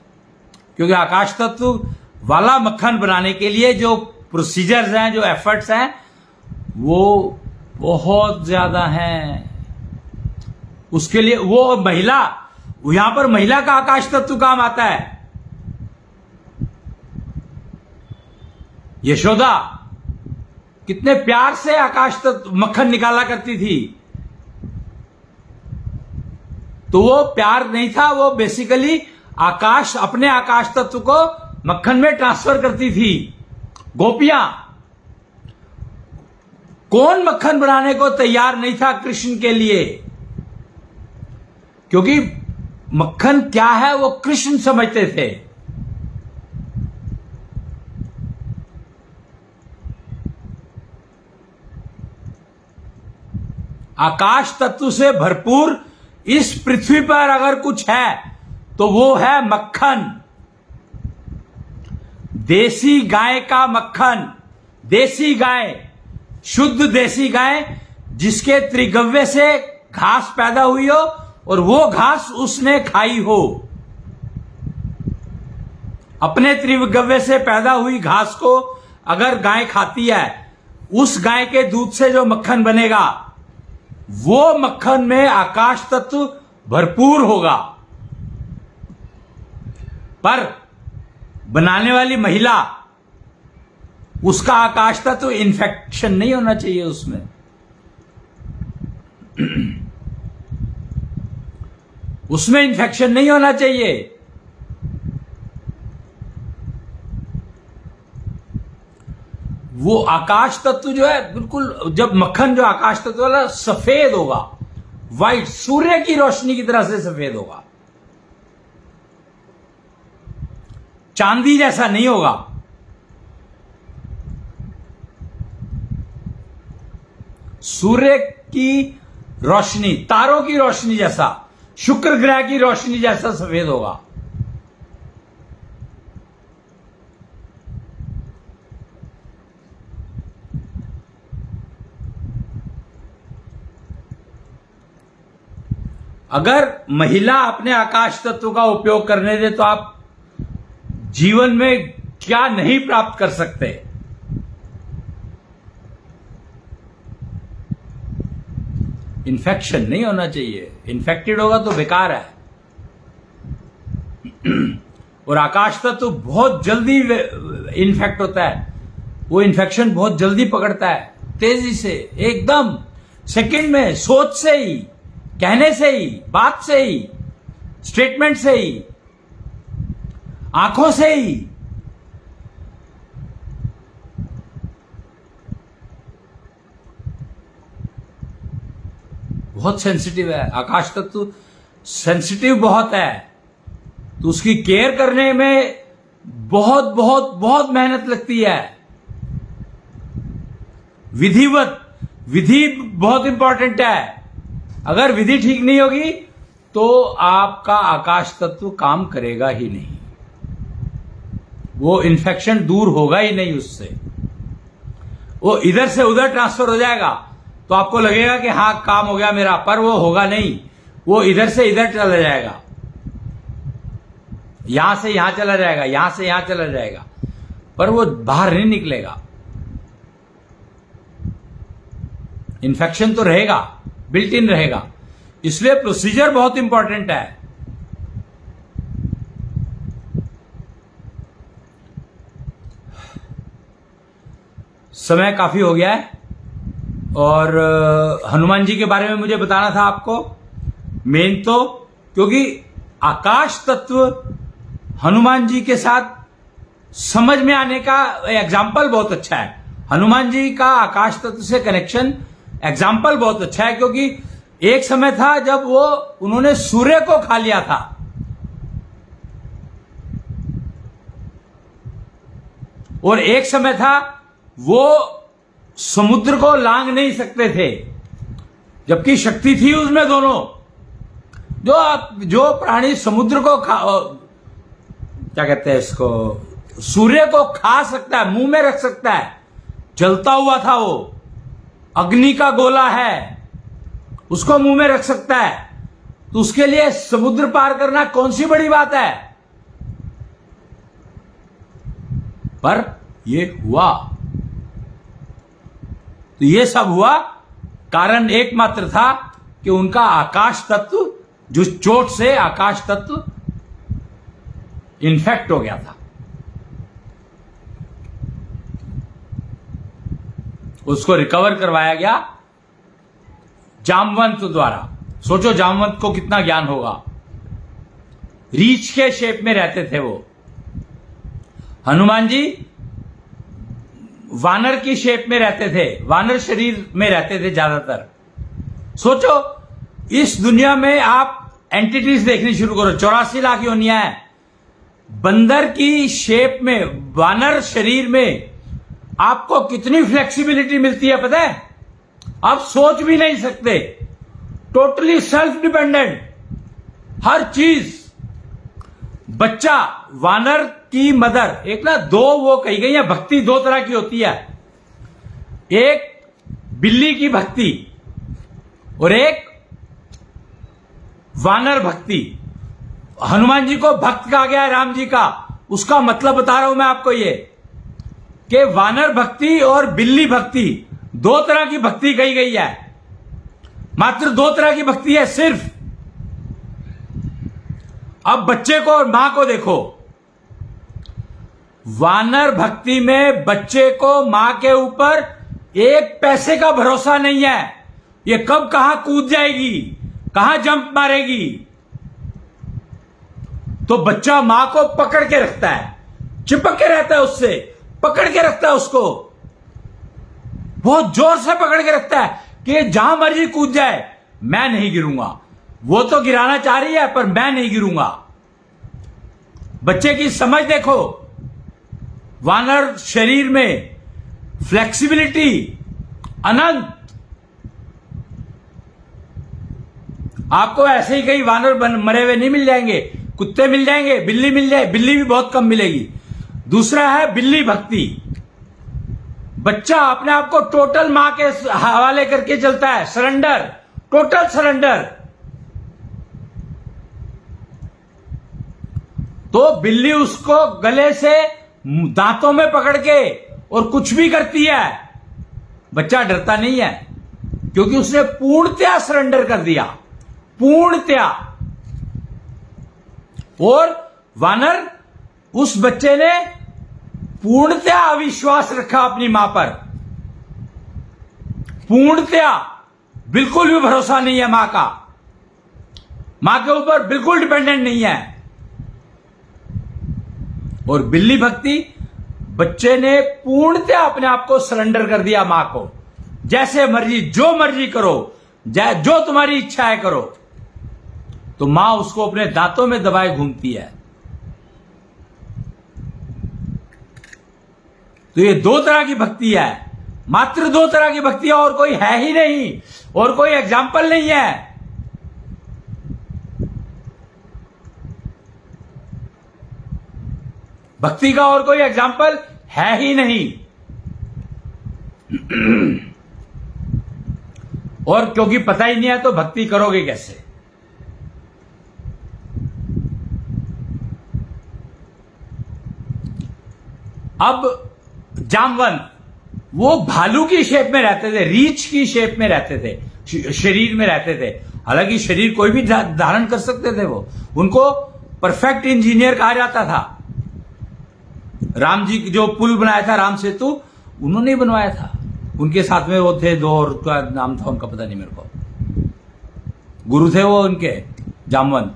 Speaker 1: क्योंकि आकाश तत्व वाला मक्खन बनाने के लिए जो प्रोसीजर्स हैं, जो एफर्ट्स हैं, वो बहुत ज्यादा हैं। उसके लिए वो महिला, यहां पर महिला का आकाश तत्व काम आता है। यशोदा कितने प्यार से आकाश तत्व मक्खन निकाला करती थी। तो वो प्यार नहीं था, वो बेसिकली आकाश, अपने आकाश तत्व को मक्खन में ट्रांसफर करती थी। गोपियां, कौन मक्खन बनाने को तैयार नहीं था कृष्ण के लिए? क्योंकि मक्खन क्या है वो कृष्ण समझते थे। आकाश तत्व से भरपूर इस पृथ्वी पर अगर कुछ है तो वो है मक्खन। देसी गाय का मक्खन, देसी गाय, शुद्ध देसी गाय, जिसके त्रिगव्य से घास पैदा हुई हो और वो घास उसने खाई हो। अपने त्रिगव्य से पैदा हुई घास को अगर गाय खाती है, उस गाय के दूध से जो मक्खन बनेगा वो मक्खन में आकाश तत्व भरपूर होगा। पर बनाने वाली महिला, उसका आकाश तत्व इन्फेक्शन नहीं होना चाहिए उसमें। उसमें इन्फेक्शन नहीं होना चाहिए। वो आकाश तत्व जो है बिल्कुल, जब मक्खन जो आकाश तत्व वाला सफेद होगा, वाइट, सूर्य की रोशनी की तरह से सफेद होगा, चांदी जैसा नहीं होगा। सूर्य की रोशनी, तारों की रोशनी जैसा, शुक्र ग्रह की रोशनी जैसा सफेद होगा। अगर महिला अपने आकाश तत्व का उपयोग करने दे तो आप जीवन में क्या नहीं प्राप्त कर सकते। इन्फेक्शन नहीं होना चाहिए। इन्फेक्टेड होगा तो बेकार है। और आकाश तत्व बहुत जल्दी इन्फेक्ट होता है। वो इन्फेक्शन बहुत जल्दी पकड़ता है, तेजी से, एकदम सेकंड में, सोच से ही, कहने से ही, बात से ही, स्टेटमेंट से ही, आंखों से ही। बहुत सेंसिटिव है आकाश तत्व, सेंसिटिव बहुत है। तो उसकी केयर करने में बहुत बहुत बहुत मेहनत लगती है। विधि बहुत इंपॉर्टेंट है। अगर विधि ठीक नहीं होगी तो आपका आकाश तत्व काम करेगा ही नहीं। वो इन्फेक्शन दूर होगा ही नहीं उससे। वो इधर से उधर ट्रांसफर हो जाएगा तो आपको लगेगा कि हाँ काम हो गया मेरा, पर वो होगा नहीं। वो इधर से इधर चला जाएगा, यहां से यहां चला जाएगा, यहां से यहां चला जाएगा, पर वो बाहर नहीं निकलेगा। इन्फेक्शन तो रहेगा, बिल्ट इन रहेगा। इसलिए प्रोसीजर बहुत इंपॉर्टेंट है। समय काफी हो गया है और हनुमान जी के बारे में मुझे बताना था आपको। मेन तो क्योंकि आकाश तत्व हनुमान जी के साथ समझ में आने का एग्जाम्पल बहुत अच्छा है। हनुमान जी का आकाश तत्व से कनेक्शन एग्जाम्पल बहुत अच्छा है, क्योंकि एक समय था जब उन्होंने सूर्य को खा लिया था, और एक समय था वो समुद्र को लांग नहीं सकते थे, जबकि शक्ति थी उसमें दोनों। जो प्राणी समुद्र को क्या कहते हैं इसको, सूर्य को खा सकता है, मुंह में रख सकता है, जलता हुआ था वो, अग्नि का गोला है, उसको मुंह में रख सकता है, तो उसके लिए समुद्र पार करना कौन सी बड़ी बात है। पर ये हुआ, तो ये सब हुआ कारण एकमात्र था कि उनका आकाश तत्व, जो चोट से आकाश तत्व इन्फेक्ट हो गया था, उसको रिकवर करवाया गया जामवंत द्वारा। सोचो जामवंत को कितना ज्ञान होगा। रीछ के शेप में रहते थे वो। हनुमान जी वानर की शेप में रहते थे, वानर शरीर में रहते थे ज्यादातर। सोचो इस दुनिया में आप एंटिटीज देखनी शुरू करो, 84 लाख योनियां हैं। बंदर की शेप में, वानर शरीर में आपको कितनी फ्लेक्सिबिलिटी मिलती है पता है? आप सोच भी नहीं सकते। टोटली सेल्फ डिपेंडेंट, हर चीज। बच्चा, वानर की मदर, एक ना दो वो कही गई है, भक्ति दो तरह की होती है। एक बिल्ली की भक्ति और एक वानर भक्ति। हनुमान जी को भक्त कहा गया है राम जी का, उसका मतलब बता रहा हूं मैं आपको ये, कि वानर भक्ति और बिल्ली भक्ति दो तरह की भक्ति कही गई है। मात्र दो तरह की भक्ति है सिर्फ। अब बच्चे को और मां को देखो। वानर भक्ति में बच्चे को मां के ऊपर एक पैसे का भरोसा नहीं है, ये कब कहां कूद जाएगी, कहां जंप मारेगी। तो बच्चा मां को पकड़ के रखता है, चिपक के रहता है उससे, पकड़ के रखता है उसको, बहुत जोर से पकड़ के रखता है कि जहां मर्जी कूद जाए, मैं नहीं गिरूंगा। वो तो गिराना चाह रही है पर मैं नहीं गिरूंगा। बच्चे की समझ देखो। वानर शरीर में फ्लेक्सिबिलिटी अनंत। आपको ऐसे ही कई वानर मरे हुए नहीं मिल जाएंगे, कुत्ते मिल जाएंगे, बिल्ली मिल जाए, बिल्ली भी बहुत कम मिलेगी। दूसरा है बिल्ली भक्ति। बच्चा अपने आप को टोटल मां के हवाले करके चलता है, सरेंडर, टोटल सरेंडर। तो बिल्ली उसको गले से दांतों में पकड़ के और कुछ भी करती है, बच्चा डरता नहीं है, क्योंकि उसने पूर्णतया सरेंडर कर दिया, पूर्णतया। और वानर, उस बच्चे ने पूर्णतया अविश्वास रखा अपनी मां पर, पूर्णतया, बिल्कुल भी भरोसा नहीं है मां का, मां के ऊपर बिल्कुल डिपेंडेंट नहीं है। और बिल्ली भक्ति, बच्चे ने पूर्णतया अपने आप को सरेंडर कर दिया मां को, जैसे मर्जी, जो मर्जी करो, जो तुम्हारी इच्छा है करो। तो मां उसको अपने दांतों में दबाए घूमती है। तो ये दो तरह की भक्ति है, मात्र दो तरह की भक्ति है, और कोई है ही नहीं, और कोई एग्जाम्पल नहीं है। भक्ति का और कोई एग्जाम्पल है ही नहीं। और क्योंकि पता ही नहीं है तो भक्ति करोगे कैसे? अब जामवंत, वो भालू की शेप में रहते थे, रीछ की शेप में रहते थे, शरीर में रहते थे। हालांकि शरीर कोई भी धारण कर सकते थे वो, उनको परफेक्ट इंजीनियर कहा जाता था। राम जी जो पुल बनाया था, राम सेतु, उन्होंने बनवाया था। उनके साथ में वो थे दो, और उसका नाम था उनका पता नहीं मेरे को, गुरु थे वो उनके, जामवंत।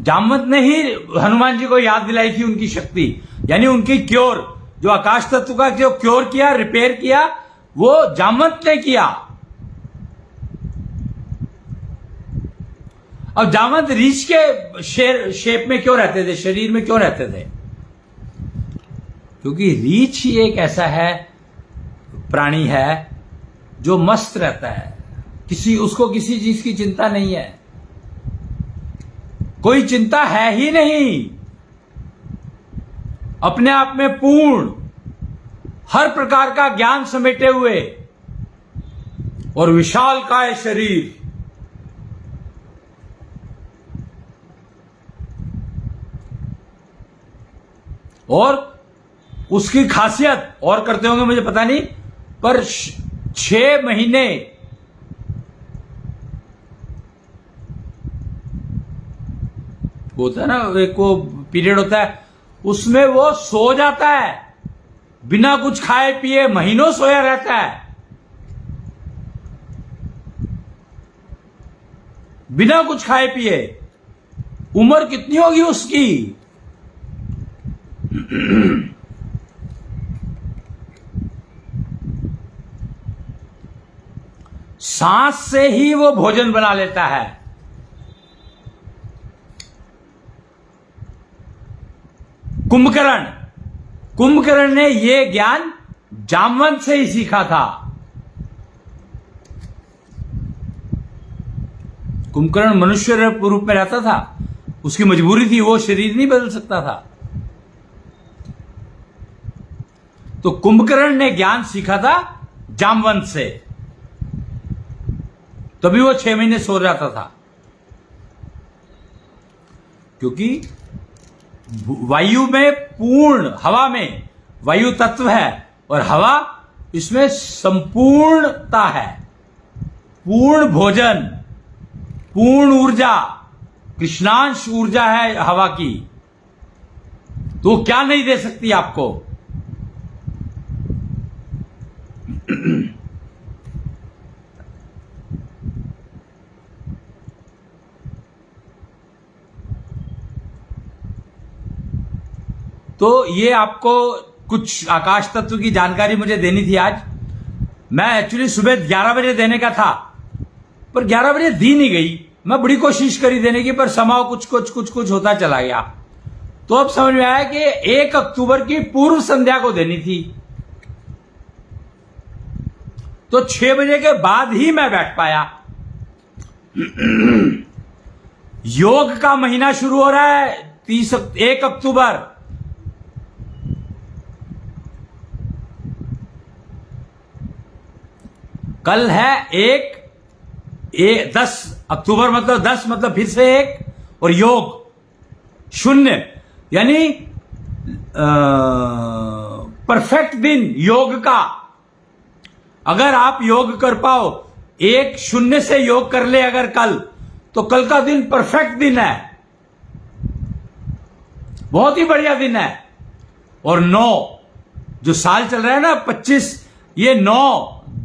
Speaker 1: जामवंत ने ही हनुमान जी को याद दिलाई थी उनकी शक्ति, यानी उनकी क्योर, जो आकाश तत्व का जो क्योर किया, रिपेयर किया, वो जामवंत ने किया। अब जामवंत रीछ के शेप में क्यों रहते थे, शरीर में क्यों रहते थे? क्योंकि रीछ ही एक ऐसा है, प्राणी है जो मस्त रहता है, उसको किसी चीज की चिंता नहीं है, कोई चिंता है ही नहीं, अपने आप में पूर्ण, हर प्रकार का ज्ञान समेटे हुए और विशालकाय शरीर। और उसकी खासियत, और करते होंगे मुझे पता नहीं, पर 6 महीने होता है ना, एक वो पीरियड होता है, उसमें वो सो जाता है बिना कुछ खाए पिए, महीनों सोया रहता है बिना कुछ खाए पिए। उम्र कितनी होगी उसकी? सांस से ही वो भोजन बना लेता है। कुंभकर्ण ने ये ज्ञान जामवंत से ही सीखा था। कुंभकर्ण मनुष्य रूप में रहता था, उसकी मजबूरी थी, वो शरीर नहीं बदल सकता था। तो कुंभकर्ण ने ज्ञान सीखा था जामवंत से, तभी वो 6 महीने सो जाता था। क्योंकि वायु में पूर्ण, हवा में वायु तत्व है और हवा, इसमें संपूर्णता है, पूर्ण भोजन, पूर्ण ऊर्जा, कृष्णांश ऊर्जा है हवा की, तो क्या नहीं दे सकती आपको। तो ये आपको कुछ आकाश तत्व की जानकारी मुझे देनी थी आज। मैं एक्चुअली सुबह 11 बजे देने का था, पर 11 बजे दी नहीं गई। मैं बड़ी कोशिश करी देने की, पर समाव कुछ होता चला गया। तो अब समझ में आया कि 1 अक्टूबर की पूर्व संध्या को देनी थी, तो 6 बजे के बाद ही मैं बैठ पाया। योग का महीना शुरू हो रहा है 1 अक्टूबर। कल है 10 अक्टूबर, मतलब 10 मतलब फिर से 1 और योग 0, यानी परफेक्ट दिन योग का। अगर आप योग कर पाओ, 1-0 से योग कर ले अगर कल, तो कल का दिन परफेक्ट दिन है, बहुत ही बढ़िया दिन है। और 9 जो साल चल रहा है ना, 25, ये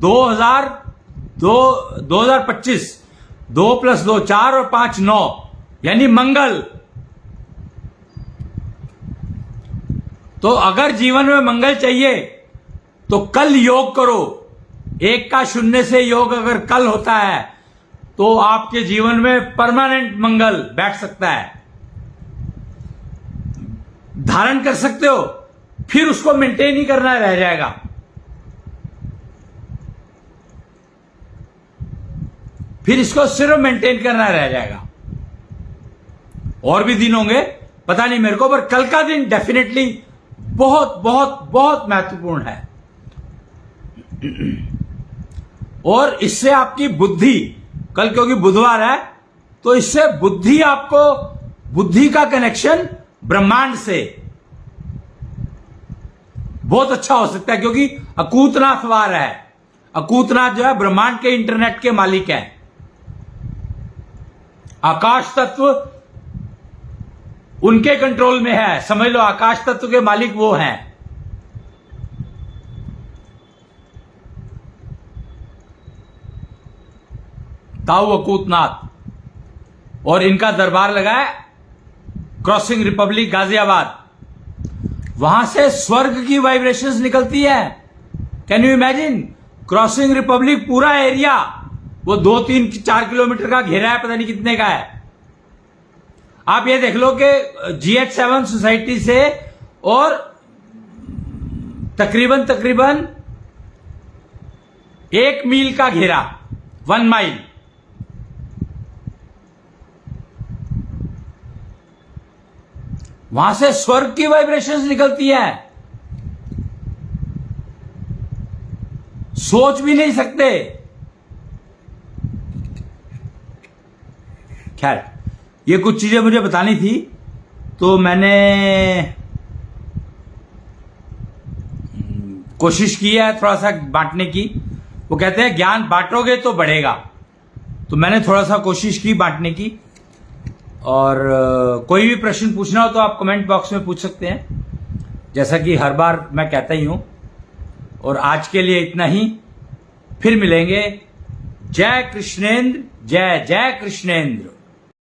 Speaker 1: 2025, 2 + 2 4 और 5 9, यानी मंगल। तो अगर जीवन में मंगल चाहिए तो कल योग करो। 1 का 0 से योग अगर कल होता है तो आपके जीवन में परमानेंट मंगल बैठ सकता है, धारण कर सकते हो, फिर उसको मेंटेन ही करना रह जाएगा। फिर इसको सिर्फ मेंटेन करना रह जाएगा। और भी दिन होंगे, पता नहीं मेरे को, पर कल का दिन डेफिनेटली बहुत बहुत बहुत महत्वपूर्ण है। और इससे आपकी बुद्धि, कल क्योंकि बुधवार है, तो इससे बुद्धि, आपको बुद्धि का कनेक्शन ब्रह्मांड से बहुत अच्छा हो सकता है। क्योंकि अकूतनाथ वार है, अकूतनाथ जो है ब्रह्मांड के इंटरनेट के मालिक हैं। आकाश तत्व उनके कंट्रोल में है, समझ लो, आकाश तत्व के मालिक वो हैं। ताऊ अकूतनाथ, और इनका दरबार लगा है क्रॉसिंग रिपब्लिक गाजियाबाद। वहां से स्वर्ग की वाइब्रेशंस निकलती है। Can you imagine? Crossing Republic पूरा एरिया, वो 2-3-4 किलोमीटर का घेरा है, पता नहीं कितने का है। आप ये देख लो कि GH7 सोसाइटी से और तकरीबन 1 मील का घेरा, 1 माइल। वहां से स्वर्ग की वाइब्रेशंस निकलती है, सोच भी नहीं सकते। खैर, ये कुछ चीजें मुझे बतानी थी, तो मैंने कोशिश की है थोड़ा सा बांटने की। वो कहते हैं ज्ञान बांटोगे तो बढ़ेगा, तो मैंने थोड़ा सा कोशिश की बांटने की। और कोई भी प्रश्न पूछना हो तो आप कमेंट बॉक्स में पूछ सकते हैं, जैसा कि हर बार मैं कहता ही हूं। और आज के लिए इतना ही, फिर मिलेंगे। जय कृष्णेंद्र, जय जय कृष्णेंद्र।